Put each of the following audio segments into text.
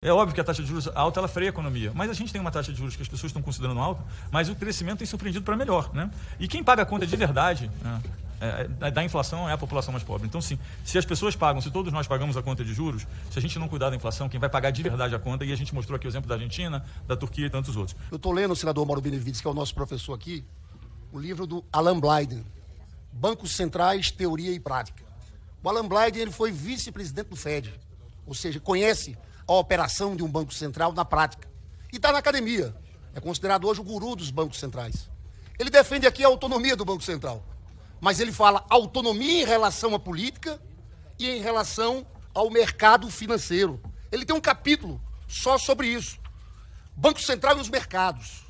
É óbvio que a taxa de juros alta, ela freia a economia, mas a gente tem uma taxa de juros que as pessoas estão considerando alta, mas o crescimento tem surpreendido para melhor, né? E quem paga a conta de verdade, né, da inflação é a população mais pobre. Então, sim, se as pessoas pagam, se todos nós pagamos a conta de juros, se a gente não cuidar da inflação, quem vai pagar de verdade a conta, e a gente mostrou aqui o exemplo da Argentina, da Turquia e tantos outros. Eu estou lendo o senador Mauro Benevides, que é o nosso professor aqui, o livro do Alan Blyden, Bancos Centrais, Teoria e Prática. O Alan Blyden, ele foi vice-presidente do FED, ou seja, conhece a operação de um banco central na prática. E está na academia. É considerado hoje o guru dos bancos centrais. Ele defende aqui a autonomia do Banco Central. Mas ele fala autonomia em relação à política e em relação ao mercado financeiro. Ele tem um capítulo só sobre isso. Banco Central e os mercados.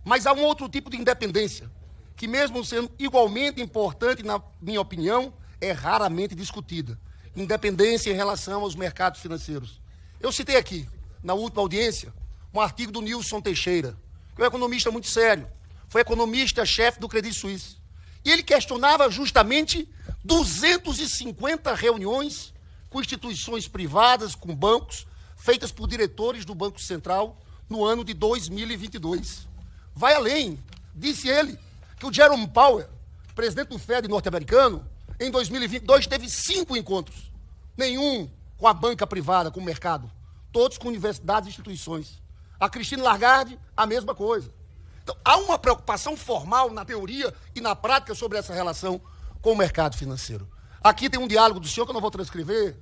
Mas há um outro tipo de independência, que mesmo sendo igualmente importante, na minha opinião, é raramente discutida. Independência em relação aos mercados financeiros. Eu citei aqui, na última audiência, um artigo do Nilson Teixeira, que é um economista muito sério, foi economista-chefe do Credit Suisse. E ele questionava justamente 250 reuniões com instituições privadas, com bancos, feitas por diretores do Banco Central no ano de 2022. Vai além, disse ele, que o Jerome Powell, presidente do FED norte-americano, em 2022 teve 5 encontros, nenhum com a banca privada, com o mercado, todos com universidades e instituições. A Christine Lagarde, a mesma coisa. Então, há uma preocupação formal na teoria e na prática sobre essa relação com o mercado financeiro. Aqui tem um diálogo do senhor que eu não vou transcrever,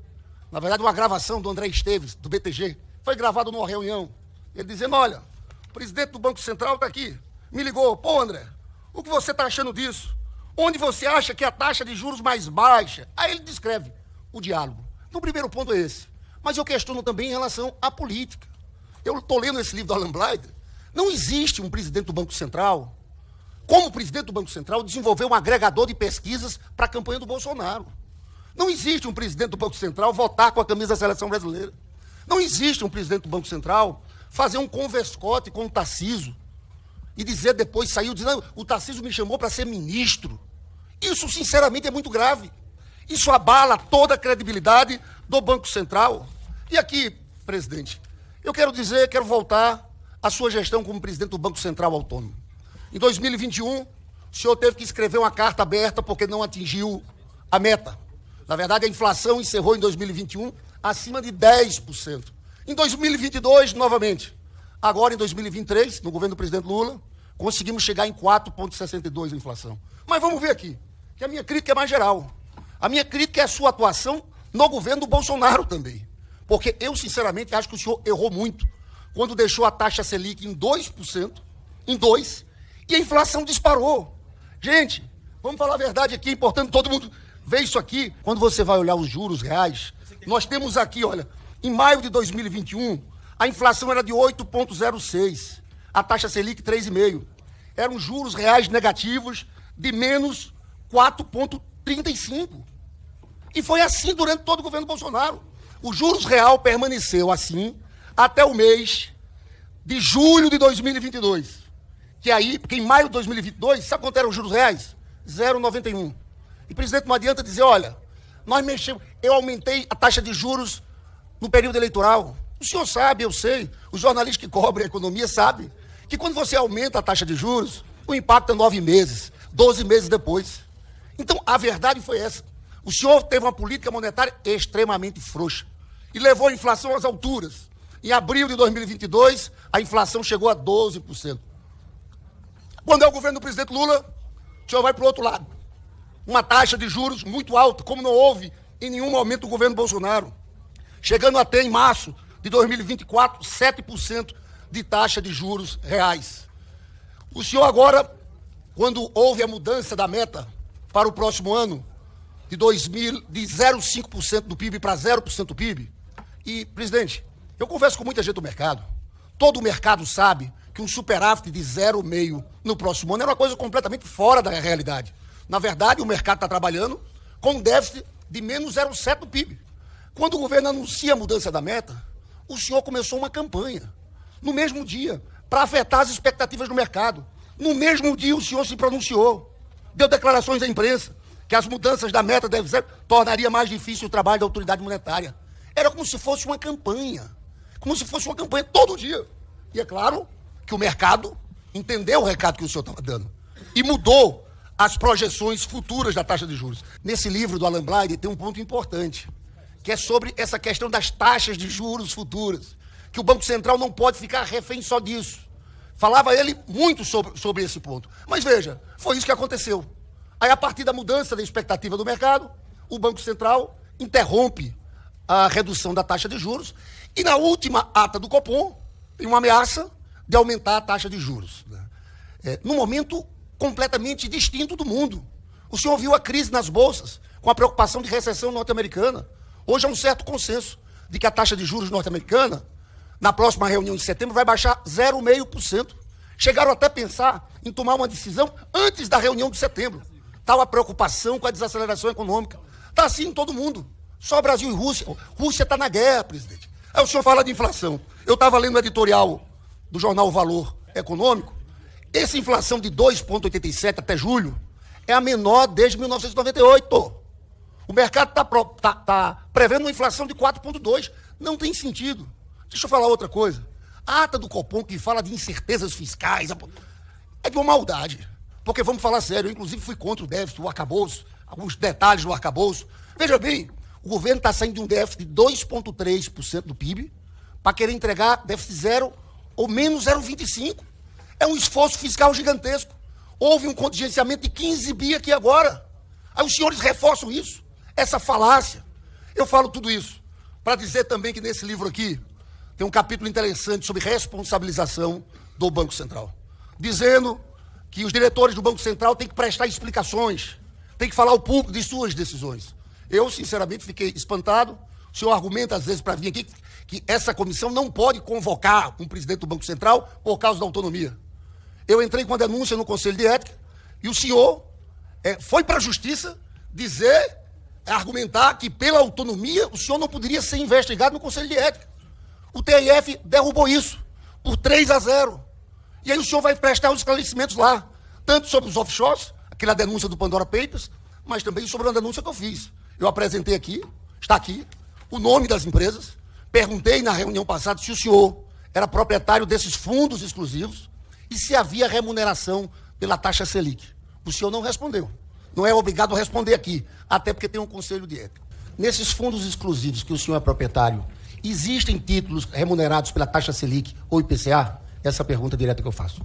na verdade uma gravação do André Esteves, do BTG, foi gravado numa reunião, ele dizendo, olha, o presidente do Banco Central está aqui, me ligou, pô André, o que você está achando disso? Onde você acha que é a taxa de juros mais baixa? Aí ele descreve o diálogo. Então, o primeiro ponto é esse. Mas eu questiono também em relação à política. Eu estou lendo esse livro do Alan Blyden. Não existe um presidente do Banco Central, como presidente do Banco Central, desenvolver um agregador de pesquisas para a campanha do Bolsonaro. Não existe um presidente do Banco Central votar com a camisa da seleção brasileira. Não existe um presidente do Banco Central fazer um converscote com o Tarcísio e dizer depois, saiu dizendo, o Tarcísio me chamou para ser ministro. Isso, sinceramente, é muito grave. Isso abala toda a credibilidade do Banco Central. E aqui, presidente, eu quero voltar à sua gestão como presidente do Banco Central Autônomo. Em 2021, o senhor teve que escrever uma carta aberta porque não atingiu a meta. Na verdade, a inflação encerrou em 2021 acima de 10%. Em 2022, novamente. Agora, em 2023, no governo do presidente Lula, conseguimos chegar em 4,62% a inflação. Mas vamos ver aqui, que a minha crítica é mais geral. A minha crítica é a sua atuação no governo do Bolsonaro também. Porque eu, sinceramente, acho que o senhor errou muito quando deixou a taxa Selic em 2%, e a inflação disparou. Gente, vamos falar a verdade aqui, é importante todo mundo ver isso aqui. Quando você vai olhar os juros reais, nós temos aqui, olha, em maio de 2021, a inflação era de 8,06%, a taxa Selic 3,5%. Eram juros reais negativos de menos 4,35%. E foi assim durante todo o governo Bolsonaro. O juros real permaneceu assim até o mês de julho de 2022. Que aí, porque em maio de 2022, sabe quanto eram os juros reais? 0,91. E, presidente, não adianta dizer, olha, nós mexemos, eu aumentei a taxa de juros no período eleitoral. O senhor sabe, eu sei, os jornalistas que cobrem a economia sabem que quando você aumenta a taxa de juros, o impacto é 9 meses, 12 meses depois. Então, a verdade foi essa. O senhor teve uma política monetária extremamente frouxa e levou a inflação às alturas. Em abril de 2022, a inflação chegou a 12%. Quando é o governo do presidente Lula, o senhor vai para o outro lado. Uma taxa de juros muito alta, como não houve em nenhum momento do governo Bolsonaro. Chegando até em março de 2024, 7% de taxa de juros reais. O senhor agora, quando houve a mudança da meta para o próximo ano, de 0,5% do PIB para 0% do PIB. E, presidente, eu converso com muita gente do mercado. Todo o mercado sabe que um superávit de 0,5% no próximo ano é uma coisa completamente fora da realidade. Na verdade, o mercado está trabalhando com um déficit de menos 0,7% do PIB. Quando o governo anuncia a mudança da meta, o senhor começou uma campanha, no mesmo dia, para afetar as expectativas do mercado. No mesmo dia, o senhor se pronunciou, deu declarações à imprensa, que as mudanças da meta tornaria mais difícil o trabalho da autoridade monetária. Era como se fosse uma campanha. como se fosse uma campanha todo dia. E é claro que o mercado entendeu o recado que o senhor estava dando e mudou as projeções futuras da taxa de juros. Nesse livro do Alan Blyde tem um ponto importante, que é sobre essa questão das taxas de juros futuras, que o Banco Central não pode ficar refém só disso. Falava ele muito sobre esse ponto. Mas veja, foi isso que aconteceu. Aí, a partir da mudança da expectativa do mercado, o Banco Central interrompe a redução da taxa de juros e, na última ata do Copom, tem uma ameaça de aumentar a taxa de juros, né? Num momento completamente distinto do mundo. O senhor viu a crise nas bolsas, com a preocupação de recessão norte-americana. Hoje há um certo consenso de que a taxa de juros norte-americana, na próxima reunião de setembro, vai baixar 0,5%. Chegaram até a pensar em tomar uma decisão antes da reunião de setembro. Tal a preocupação com a desaceleração econômica. Está assim em todo mundo. Só Brasil e Rússia. Rússia está na guerra, presidente. Aí o senhor fala de inflação. Eu estava lendo o editorial do jornal O Valor Econômico. Essa inflação de 2,87 até julho é a menor desde 1998. O mercado está prevendo uma inflação de 4,2. Não tem sentido. Deixa eu falar outra coisa. A ata do Copom, que fala de incertezas fiscais, é de uma maldade. Porque, vamos falar sério, eu inclusive fui contra o déficit, o arcabouço, alguns detalhes do arcabouço. Veja bem, o governo está saindo de um déficit de 2,3% do PIB para querer entregar déficit zero ou menos 0,25%. É um esforço fiscal gigantesco. Houve um contingenciamento de 15 bi aqui agora. Aí os senhores reforçam isso, essa falácia. Eu falo tudo isso para dizer também que nesse livro aqui tem um capítulo interessante sobre responsabilização do Banco Central, dizendo que os diretores do Banco Central têm que prestar explicações, têm que falar ao público de suas decisões. Eu, sinceramente, fiquei espantado. O senhor argumenta, às vezes, para vir aqui, que essa comissão não pode convocar um presidente do Banco Central por causa da autonomia. Eu entrei com uma denúncia no Conselho de Ética e o senhor foi para a Justiça dizer, argumentar que, pela autonomia, o senhor não poderia ser investigado no Conselho de Ética. O TRF derrubou isso por 3-0. E aí o senhor vai prestar os esclarecimentos lá, tanto sobre os offshores, aquela denúncia do Pandora Papers, mas também sobre uma denúncia que eu fiz. Eu apresentei aqui, está aqui, o nome das empresas, perguntei na reunião passada se o senhor era proprietário desses fundos exclusivos e se havia remuneração pela taxa Selic. O senhor não respondeu. Não é obrigado a responder aqui, até porque tem um conselho de ética. Nesses fundos exclusivos que o senhor é proprietário, existem títulos remunerados pela taxa Selic ou IPCA? Essa é a pergunta direta que eu faço.